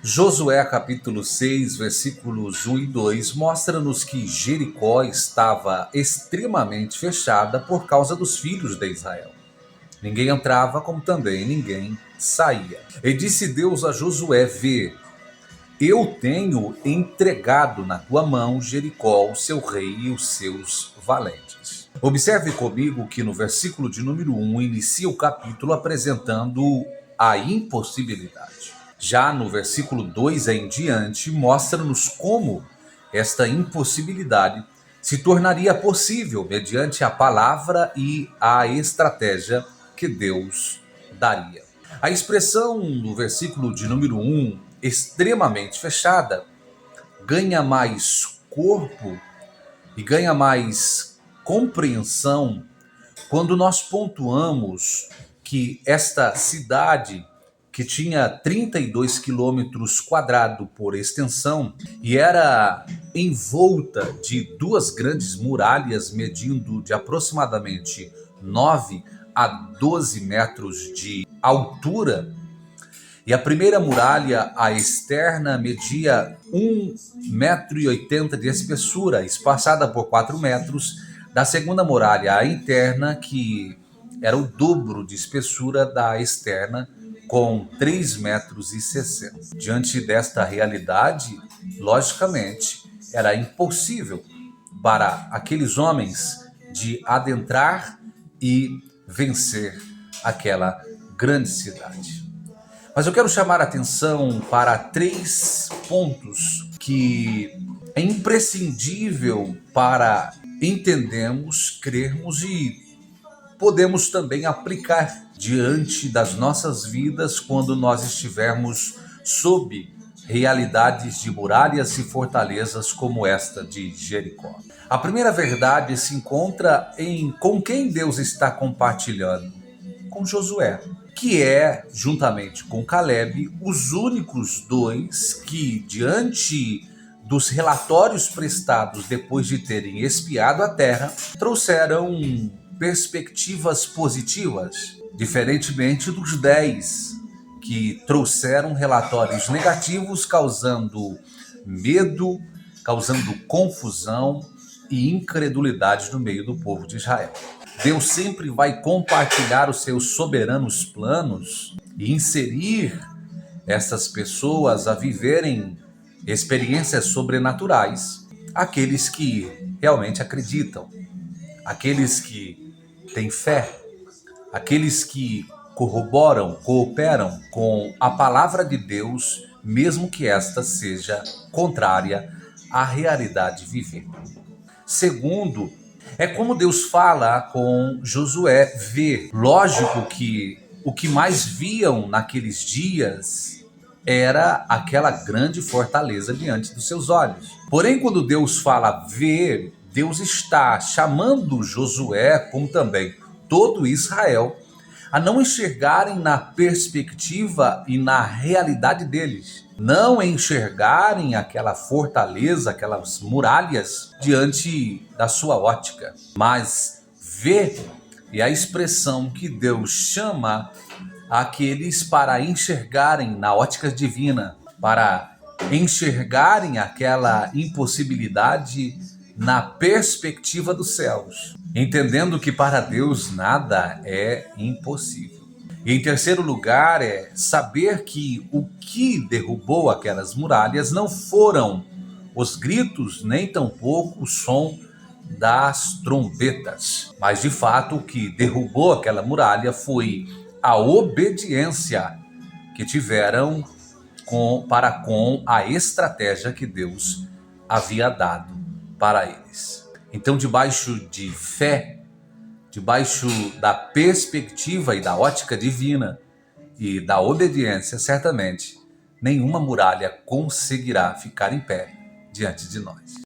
Josué capítulo 6, versículos 1 e 2 mostra-nos que Jericó estava extremamente fechada por causa dos filhos de Israel. Ninguém entrava, como também ninguém saía. E disse Deus a Josué: vê, eu tenho entregado na tua mão Jericó, o seu rei e os seus valentes. Observe comigo que no versículo de número 1 inicia o capítulo apresentando a impossibilidade. Já no versículo 2 em diante, mostra-nos como esta impossibilidade se tornaria possível mediante a palavra e a estratégia que Deus daria. A expressão do versículo de número 1, extremamente fechada, ganha mais corpo e ganha mais compreensão quando nós pontuamos que esta cidade, que tinha 32 quilômetros quadrados por extensão e era envolta de duas grandes muralhas medindo de aproximadamente 9 a 12 metros de altura, e a primeira muralha, a externa, media 1,80 m de espessura, espaçada por 4 metros. Da segunda muralha, a interna, que era o dobro de espessura da externa, com 3,60 metros. Diante desta realidade, logicamente, era impossível para aqueles homens de adentrar e vencer aquela grande cidade. Mas eu quero chamar a atenção para 3 pontos que é imprescindível para entendermos, crermos e podemos também aplicar diante das nossas vidas quando nós estivermos sob realidades de muralhas e fortalezas como esta de Jericó. A primeira verdade se encontra em com quem Deus está compartilhando. Com Josué, que é, juntamente com Caleb, os únicos dois que, diante dos relatórios prestados depois de terem espiado a terra, trouxeram perspectivas positivas, diferentemente dos 10 que trouxeram relatórios negativos, causando medo, causando confusão e incredulidade no meio do povo de Israel. Deus sempre vai compartilhar os seus soberanos planos e inserir essas pessoas a viverem experiências sobrenaturais, aqueles que realmente acreditam, aqueles que têm fé, aqueles que corroboram, cooperam com a palavra de Deus, mesmo que esta seja contrária à realidade vivida. Segundo, é como Deus fala com Josué. Vê, lógico que o que mais viam naqueles dias era aquela grande fortaleza diante dos seus olhos. Porém, quando Deus fala ver, Deus está chamando Josué, como também todo Israel, a não enxergarem na perspectiva e na realidade deles. Não enxergarem aquela fortaleza, aquelas muralhas diante da sua ótica. Mas ver é a expressão que Deus chama aqueles para enxergarem na ótica divina, para enxergarem aquela impossibilidade na perspectiva dos céus, entendendo que para Deus nada é impossível. E em terceiro lugar é saber que o que derrubou aquelas muralhas não foram os gritos, nem tampouco o som das trombetas, mas de fato o que derrubou aquela muralha foi a obediência que tiveram para com a estratégia que Deus havia dado para eles. Então, debaixo de fé, debaixo da perspectiva e da ótica divina e da obediência, certamente nenhuma muralha conseguirá ficar em pé diante de nós.